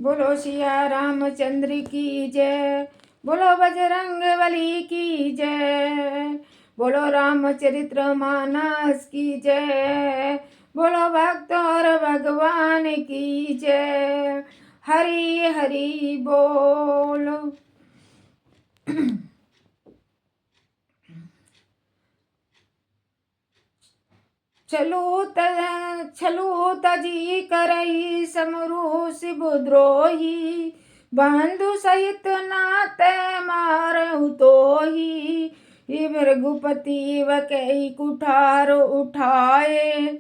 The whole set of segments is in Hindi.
बोलो सिया रामचंद्र की जय। बोलो बजरंग बली की जय। बोलो रामचरित्र मानस की जय। बोलो भक्त और भगवान की जय। हरि हरि बोल। छलू तजी करई समरू शिवद्रोही। बंधु सहित नाते मारहु तोही। भृगुपति वकई कुठार उठाए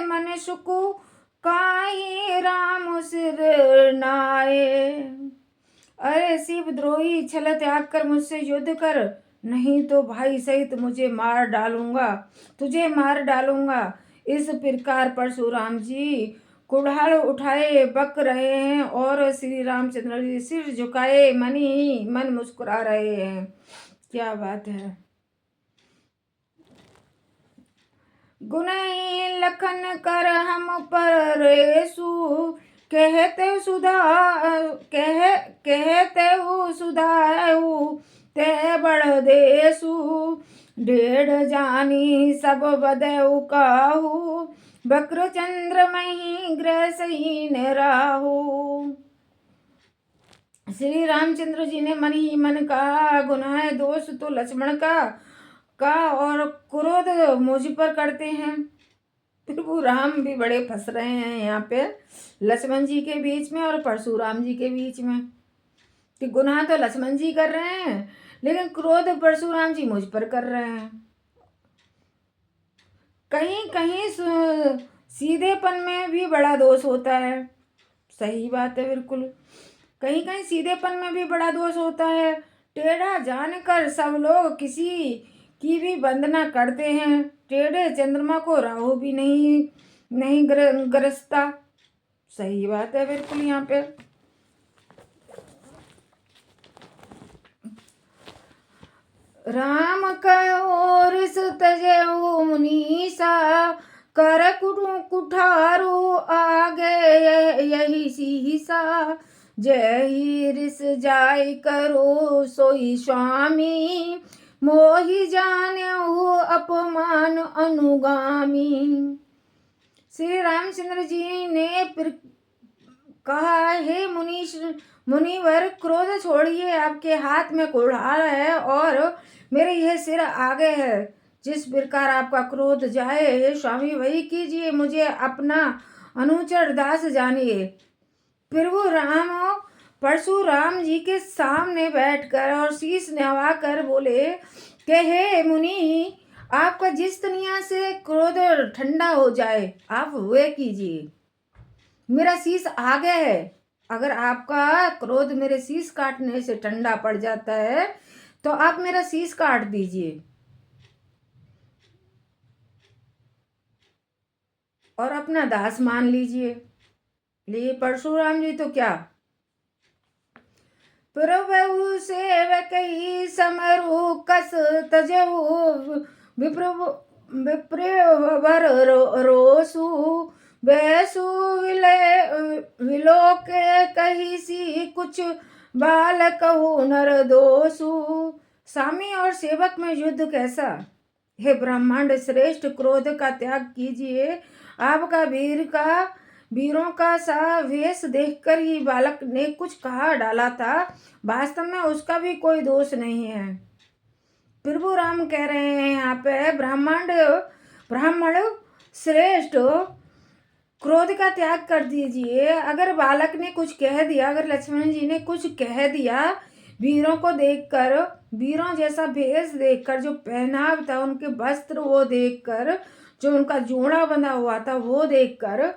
मन सुकु काई राम सिर नाये। अरे शिवद्रोही, छल त्याग कर मुझसे युद्ध कर, नहीं तो भाई सहित तुझे मार डालूंगा। इस प्रकार परशुराम जी कुल्हाड़ उठाए बक रहे हैं और श्री रामचंद्र जी सिर झुकाए मन ही मन मुस्कुरा रहे हैं। क्या बात है। गुनई लखन कर हम पर रेसु, कहते सुधाऊ ते बड़ देसु। डेढ़ जानी सब बदऊ काहू, बक्र चंद्र मही ग्रसहीन राहू। श्री रामचंद्र जी ने मन ही मन कहा, गुनाह दोष तो लक्ष्मण का और क्रोध मुझ पर करते हैं। प्रभु राम भी बड़े फंस रहे हैं यहाँ पे लक्ष्मण जी के बीच में और परशुराम जी के बीच में, कि गुनाह तो लक्ष्मण जी कर रहे हैं लेकिन क्रोध परशुराम जी मुझ पर कर रहे हैं। कहीं कहीं सीधेपन में भी बड़ा दोष होता है। सही बात है, बिल्कुल। कहीं कहीं सीधेपन में भी बड़ा दोष होता है। टेढ़ा जानकर सब लोग किसी की भी वंदना करते हैं। टेढ़े चंद्रमा को राहु भी नहीं गरजता। सही बात है, बिल्कुल। यहाँ पे राम कहो रिस तजऊ मुनीसा, कर कुठारू आगे यही सीसा। जय रिस जाय करो सोई स्वामी, मोहि जान्यहु अपमान अनुगामी। श्री रामचंद्र जी ने कहा, हे मुनिवर, क्रोध छोड़िए, आपके हाथ में कुल्हाड़ है और मेरे यह सिर आगे है। जिस प्रकार आपका क्रोध जाए हे स्वामी वही कीजिए, मुझे अपना अनुचर दास जानिए। प्रभु राम परशुराम जी के सामने बैठकर और शीश नवाकर बोले कि हे मुनि, आपका जिस दुनिया से क्रोध ठंडा हो जाए आप वे कीजिए। मेरा शीश आगे है, अगर आपका क्रोध मेरे शीश काटने से ठंडा पड़ जाता है तो आप मेरा शीश काट दीजिए और अपना दास मान लीजिए। लिए परशुराम जी तो क्या, प्रभु सेवक ही समरु कस तजऊ, विप्रवर रोसु, बैसु विलोके कही सी कुछ बाल कहू नर दोसु। स्वामी और सेवक में युद्ध कैसा। हे ब्रह्मांड श्रेष्ठ, क्रोध का त्याग कीजिए। आपका वीरों का सा वेश देखकर ही बालक ने कुछ कहा डाला था, वास्तव में उसका भी कोई दोष नहीं है। प्रभु राम कह रहे हैं यहाँ पे, ब्राह्मण श्रेष्ठ, क्रोध का त्याग कर दीजिए। अगर बालक ने कुछ कह दिया, अगर लक्ष्मण जी ने कुछ कह दिया, वीरों को देखकर, वीरों जैसा भेष देखकर, जो पहनाव था उनके वस्त्र वो देखकर, जो उनका जोड़ा बंधा हुआ था वो देखकर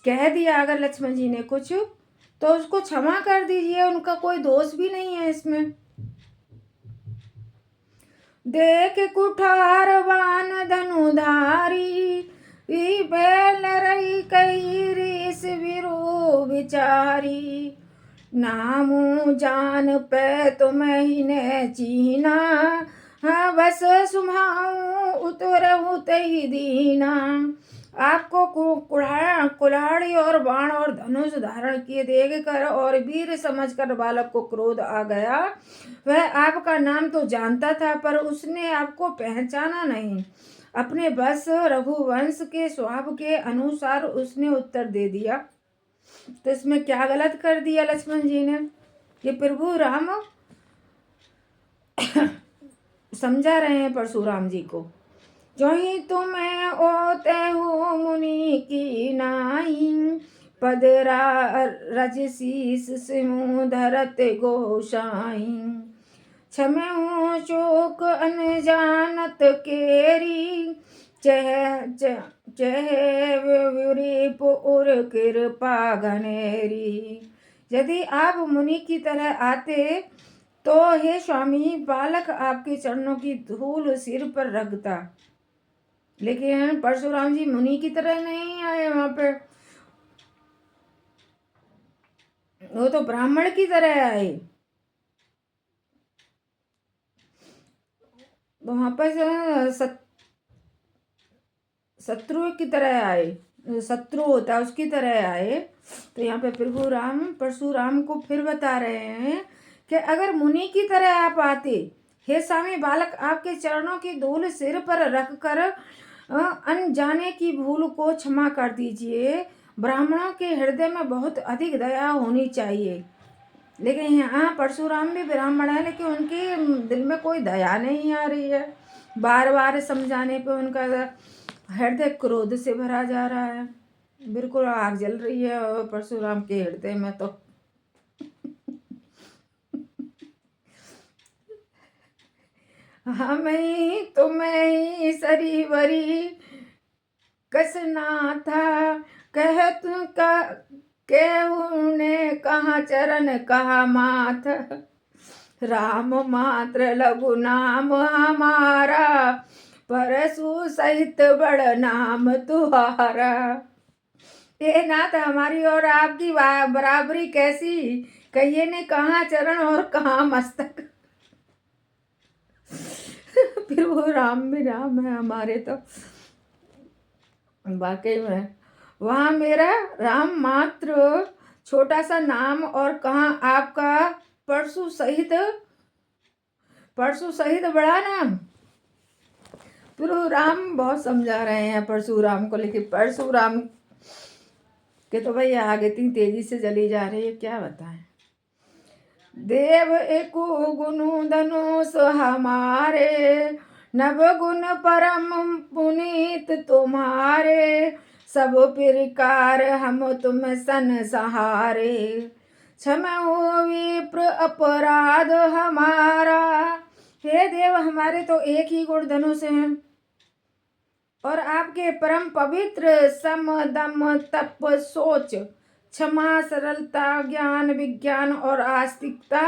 कह दिया अगर लक्ष्मण जी ने कुछ, तो उसको क्षमा कर दीजिए, उनका कोई दोष भी नहीं है इसमें। देख कुठार बान धनुधारी, बैल रही कई रीस विरो विचारी। नामू जान पे तुम्हें ने चीना, बस सुमाऊं उतरहु तही दीना। आपको कुल्हाड़ी और बाण और धनुष धारण किए देखकर और वीर समझकर बालक को क्रोध आ गया। वह आपका नाम तो जानता था, पर उसने आपको पहचाना नहीं। अपने बस रघुवंश के स्वभाव के अनुसार उसने उत्तर दे दिया। तो इसमें क्या गलत कर दिया लक्ष्मण जी ने? ये प्रभु राम समझा रहे हैं परशुराम जी को। जो ही तुम्हें ओते हो मुनि की नाई, पदरा रजशीस सिमु धरत गोसाई। क्षमे हो चोक अनजानत केरी, चह विरीप उर कृपा घनेरी। यदि आप मुनि की तरह आते तो हे स्वामी, बालक आपके चरणों की धूल सिर पर रखता। लेकिन परशुराम जी मुनि की तरह नहीं आए वहां पे, वो तो ब्राह्मण की तरह आए। वहां पर शत्रु की तरह आए, शत्रु होता है उसकी तरह आए। तो यहाँ पे प्रभु राम परशुराम को फिर बता रहे हैं कि अगर मुनि की तरह आप आते, हे स्वामी, बालक आपके चरणों की धूल सिर पर रखकर अनजाने की भूल को क्षमा कर दीजिए। ब्राह्मणों के हृदय में बहुत अधिक दया होनी चाहिए। लेकिन यहाँ परशुराम भी ब्राह्मण है, लेकिन उनके दिल में कोई दया नहीं आ रही है। बार बार समझाने पे उनका हृदय क्रोध से भरा जा रहा है। बिल्कुल आग जल रही है परशुराम के हृदय में तो। हम ही तुम्हें ही सरीवरी कसना था, कहत का केहू ने कहा चरण कहा माथ। राम मात्र लघु नाम हमारा, परशु सहित बड़ नाम तुम्हारा। हे नाथ, हमारी और आपकी बराबरी कैसी, कहिए ने कहाँ चरण और कहाँ मस्तक। फिर वो राम भी राम है हमारे तो वाकई में। वहाँ मेरा राम मात्र छोटा सा नाम और कहाँ आपका परशु सहित बड़ा नाम। परशुराम बहुत समझा रहे हैं परशुराम को, लेकिन परशुराम के तो भाई आगे इतनी तेजी से चली जा रही है, क्या बताएं। देव एको गुनु धनुष हमारे, नव गुण परम पुनीत तुम्हारे। सब प्रकार हम तुम सन सहारे, क्षमा हो विप्र अपराध हमारा। हे देव, हमारे तो एक ही गुण धनुष है और आपके परम पवित्र सम दम तप सोच क्षमा सरलता ज्ञान विज्ञान और आस्तिकता,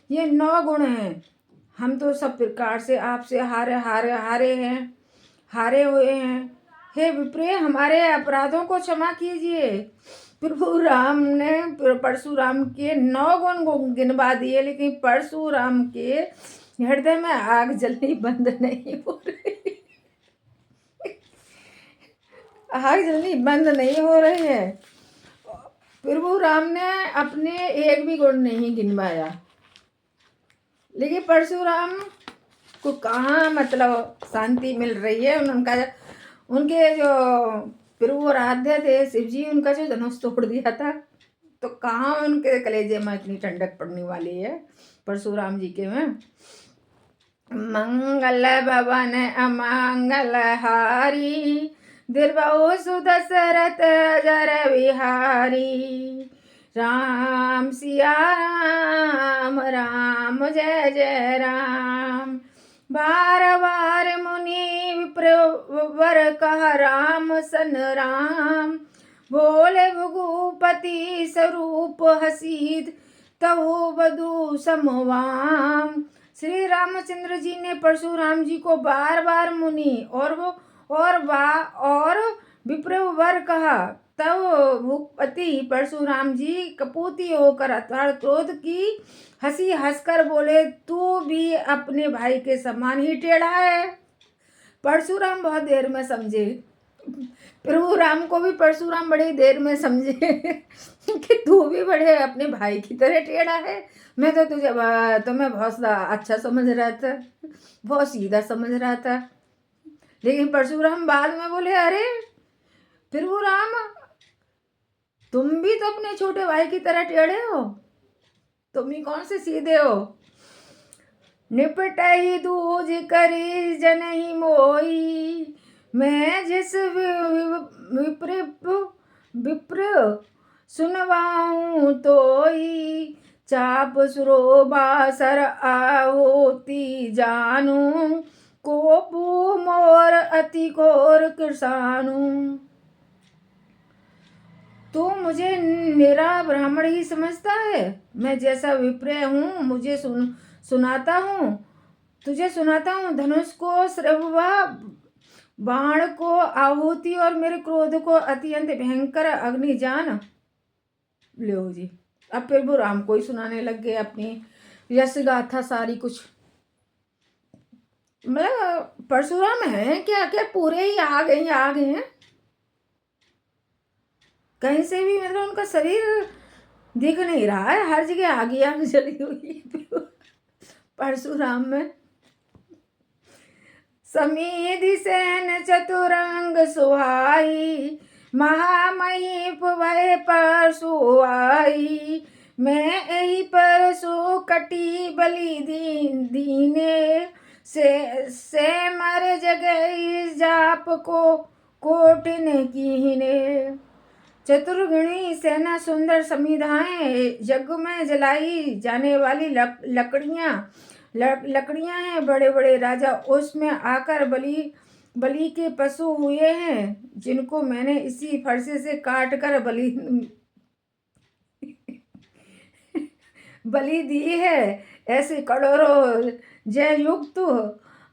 ये 9 गुण हैं। हम तो सब प्रकार से आपसे हारे हुए हैं। हे विप्रिय, हमारे अपराधों को क्षमा कीजिए। प्रभु राम ने परशुराम के 9 गुण गिनवा दिए, लेकिन परशुराम के हृदय में आग जलनी बंद नहीं हो रही। आग जलनी बंद नहीं हो रही है। प्रभु राम ने अपने एक भी गुण नहीं गिनवाया, लेकिन परशुराम को कहाँ मतलब शांति मिल रही है। उनके जो प्रभु आराध्य थे शिव जी, उनका जो धनुष तोड़ दिया था, तो कहाँ उनके कलेजे में इतनी ठंडक पड़ने वाली है परशुराम जी के में। मंगल भवन अमंगल हारी, दिलबहु सुदशरथ जर बिहारी। राम सिया राम राम जय जय राम। बार बार मुनि विप्रवर कहा राम सन राम। बोले भृगुपति स्वरूप हसीद, तहु बधु समवाम। श्री रामचंद्र जी ने परशुराम जी को बार बार मुनि और विप्रवर कहा। तब भूपति परशुराम जी कपूती होकर अर्थात क्रोध की हंसी हंसकर बोले, तू भी अपने भाई के समान ही टेढ़ा है। परशुराम बहुत देर में समझे प्रभु राम को भी परशुराम बड़ी देर में समझे कि तू भी बड़े अपने भाई की तरह टेढ़ा है। मैं तो तुम्हें बहुत अच्छा समझ रहा था, बहुत सीधा समझ रहा था। लेकिन परशुराम बाद में बोले, अरे प्रभु राम, तुम भी तो अपने छोटे भाई की तरह टेढ़े हो, तुम ही कौन से सीधे हो। निपटहि दूज करी जनहि मोई, मैं जिस विप्र सुनवाऊं तोई, चाप सुरोबा सर आहोती जानू, कोपू मोर अति घोर कृषाणु। तू मुझे निरा ब्राह्मण ही समझता है, मैं जैसा विप्र हूँ मुझे सुनाता हूँ, तुझे सुनाता हूँ धनुष को श्रवा, बाण को आहुति और मेरे क्रोध को अत्यंत भयंकर अग्नि जान। लो जी, अब प्रभु राम को ही सुनाने लग गए अपनी यश गाथा सारी कुछ। मतलब परशुराम है क्या क्या पूरे ही आ गए हैं, कहीं से भी मतलब उनका शरीर दिख नहीं रहा है, हर जगह आग जली हुई है परशुराम में। समीधि सेन चतुरंग सुहाई, महामहिप वह परशु आई, मैं यही परशु कटी बलि दीने, से मर जगह जाप को कोटिन कीने। चतुर्गुणी सेना सुंदर समिधाएं, यज्ञ में जलाई जाने वाली लकड़ियां हैं, बड़े बड़े राजा उसमें आकर बलि के पशु हुए हैं, जिनको मैंने इसी फरसे से काट कर बलि दी है। ऐसे करोड़ों जय युक्त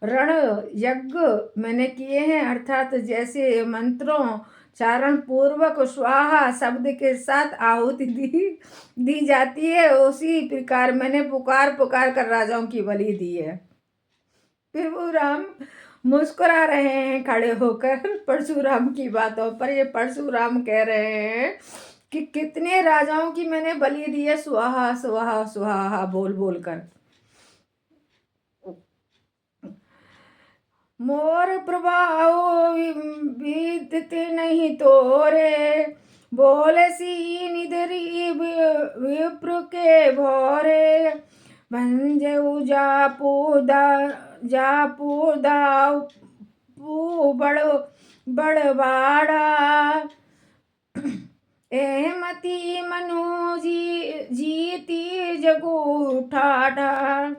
रण यज्ञ मैंने किए हैं, अर्थात जैसे मंत्रों चारण पूर्वक स्वाहा शब्द के साथ आहुति दी जाती है, उसी प्रकार मैंने पुकार कर राजाओं की बलि दी है। प्रभु राम मुस्कुरा रहे हैं खड़े होकर परशुराम की बातों पर। ये परशुराम कह रहे हैं कि कितने राजाओं की मैंने बलि दी है, स्वाहा स्वाहा स्वाहा बोल बोल कर। मोर प्रभाव बीतते नहीं तोरे, बोले सी निधरी विप्र के भोरे, भंजऊ जापू बड़वाड़ा, एमती मनु जीती जगू ठाठा।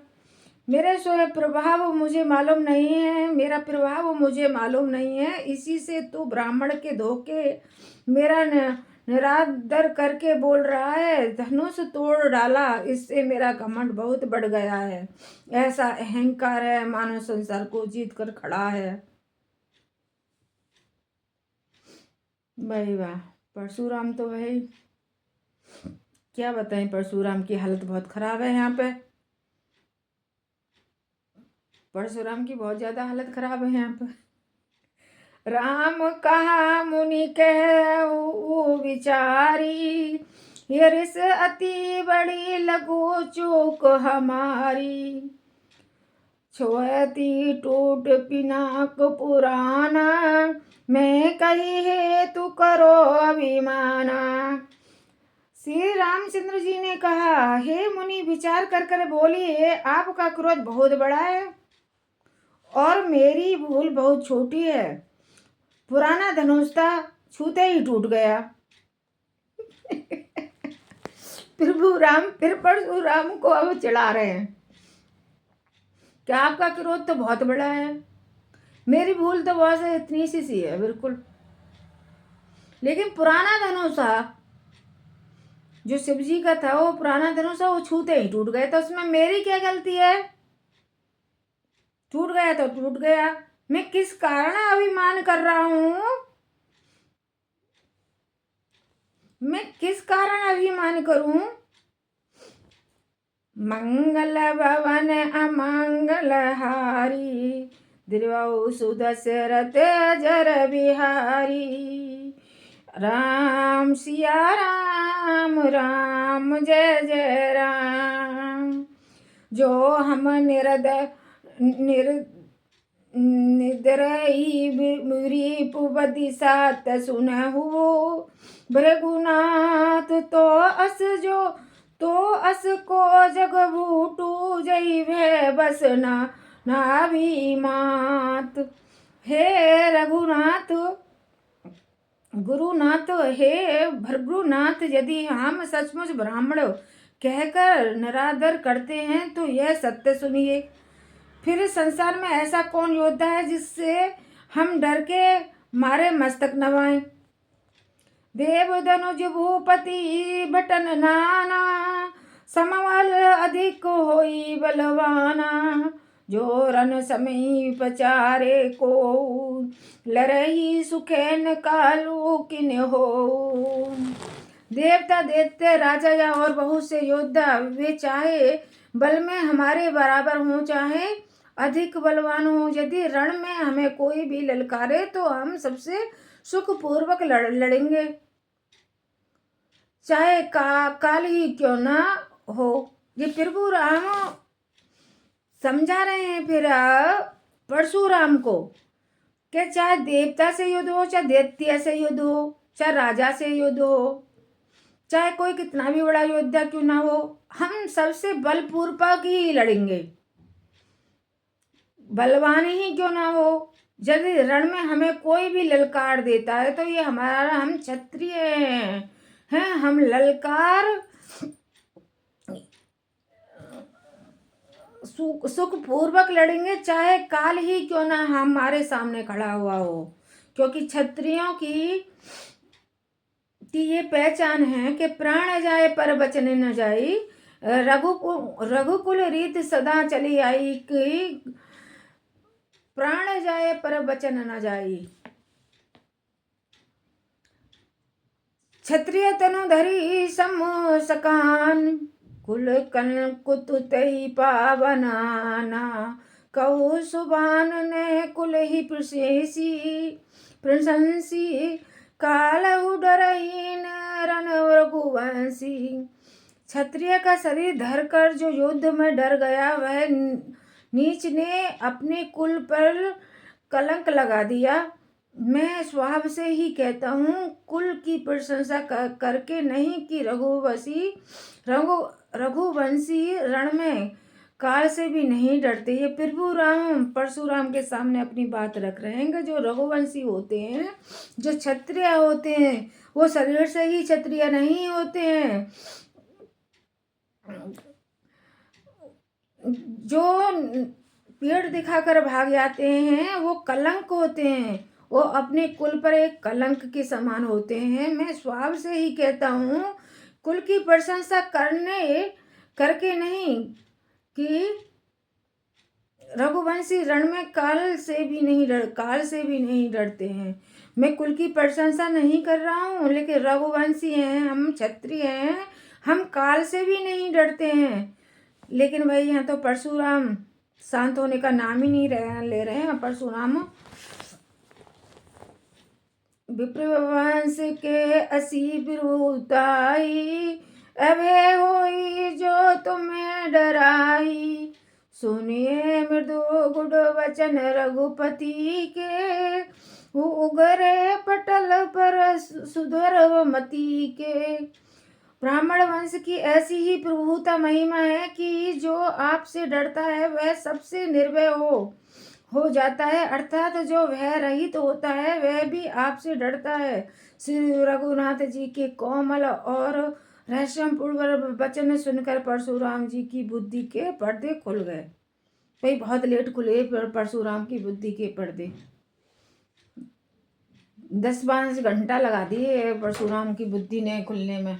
मेरा स्वयं प्रभाव मुझे मालूम नहीं है, मेरा प्रभाव मुझे मालूम नहीं है, इसी से तू ब्राह्मण के धोखे मेरा निरादर करके बोल रहा है। धनुष तोड़ डाला, इससे मेरा घमंड बहुत बढ़ गया है, ऐसा अहंकार है मानो संसार को जीत कर खड़ा है। भाई वाह, परशुराम तो भाई क्या बताएं, परशुराम की हालत बहुत खराब है। यहाँ पे परशुराम की बहुत ज्यादा हालत खराब है। यहाँ पे राम कहा मुनि कह विचारी, रिस अति बड़ी लघु चूक हमारी, छोयती टूट पिनाक पुराना, मैं कही है तू करो अभिमाना। श्री रामचंद्र जी ने कहा, हे मुनि विचार कर बोलिए, आपका क्रोध बहुत बड़ा है और मेरी भूल बहुत छोटी है। पुराना धनुष था, छूते ही टूट गया। प्रभु राम फिर परशुराम को अब चिढ़ा रहे हैं कि आपका क्रोध तो बहुत बड़ा है, मेरी भूल तो बहुत इतनी सी है बिल्कुल। लेकिन पुराना धनुष था जो शिव जी का था, वो पुराना धनुष वो छूते ही टूट गए, तो उसमें मेरी क्या गलती है? टूट गया तो टूट गया, मैं किस कारण अभिमान कर रहा हूं? मैं किस कारण अभिमान करूं? मंगल भवन अमंगल हारी, दिलवाऊ सुदशरथ जर बिहारी। राम सिया राम राम जय जय राम। जो हम निद्रई रिपुबधि सात सुनहु। भृगुनाथ तो अस को जग भूटू जई भय बस नाभि मात। हे रघुनाथ गुरुनाथ, हे भृगुनाथ, यदि हम सचमुच ब्राह्मण कहकर निरादर करते हैं तो यह सत्य सुनिए। फिर संसार में ऐसा कौन योद्धा है जिससे हम डर के मारे मस्तक नवाएं। देव धनुज भूपति बटन नाना, समबल अधिक होई बलवाना। जो रण समीप चारे को, लरही सुखेन कालू किन हो। देवता दैत्य राजा या और बहुत से योद्धा, वे चाहे बल में हमारे बराबर हों चाहे अधिक बलवान हो, यदि रण में हमें कोई भी ललकारे तो हम सबसे सुखपूर्वक लड़ेंगे, चाहे काल ही क्यों ना हो। ये प्रभु राम समझा रहे हैं फिर परशुराम को कि चाहे देवता से युद्ध हो, चाहे दैत्य से युद्ध हो, चाहे राजा से युद्ध हो, चाहे कोई कितना भी बड़ा योद्धा क्यों ना हो, हम सबसे बलपूर्वक ही लड़ेंगे, बलवान ही क्यों ना हो। यदि रण में हमें कोई भी ललकार देता है तो ये हम क्षत्रिय हैं, हम ललकार सुखपूर्वक लड़ेंगे, चाहे काल ही क्यों ना हमारे सामने खड़ा हुआ हो। क्योंकि क्षत्रियों की ये पहचान है कि प्राण जाए पर बचन न जाई। रघुकुल रीत सदा चली आई कि प्राण जाए पर बचन न जाई। क्षत्रिय तनु धरी सम सकान, कुल कन कुतुतई पावनाना। कहु सुबान ने कुल ही प्रशंसी, कालहु डरहीन रण रघुवंशी। क्षत्रिय का शरीर धरकर जो युद्ध में डर गया, वह नीच ने अपने कुल पर कलंक लगा दिया। मैं स्वभाव से ही कहता हूँ, कुल की प्रशंसा करके नहीं कि रघुवंशी रण में काल से भी नहीं डरते। ये प्रभु राम परशुराम के सामने अपनी बात रख रहे हैं कि जो रघुवंशी होते हैं, जो क्षत्रिय होते हैं, वो शरीर से ही क्षत्रिय नहीं होते हैं। जो पेड़ दिखाकर भाग जाते हैं वो कलंक होते हैं, वो अपने कुल पर एक कलंक के समान होते हैं। मैं स्वभाव से ही कहता हूँ, कुल की प्रशंसा करके नहीं कि रघुवंशी रण में काल से भी नहीं डरते हैं। मैं कुल की प्रशंसा नहीं कर रहा हूँ, लेकिन रघुवंशी हैं, हम क्षत्रिय हैं, हम काल से भी नहीं डरते हैं। लेकिन भाई यहाँ तो परशुराम शांत होने का नाम ही नहीं ले रहे हैं। परशुराम विप्रवंश के असी बिरुताई, अभय होई जो तुम्हें डराई। सुनिए मृदु गुड वचन रघुपति के, उगरे पटल पर सुधर मती के। ब्राह्मण वंश की ऐसी ही प्रभुता महिमा है कि जो आपसे डरता है वह सबसे निर्भय हो जाता है, अर्थात जो भय रहित होता है वह भी आपसे डरता है। श्री रघुनाथ जी के कोमल और रहस्यपूर्ण वचन सुनकर परशुराम जी की बुद्धि के पर्दे खुल गए। भाई बहुत लेट खुले परशुराम की बुद्धि के पर्दे, 10-5 घंटा लगा दिए परशुराम की बुद्धि ने खुलने में।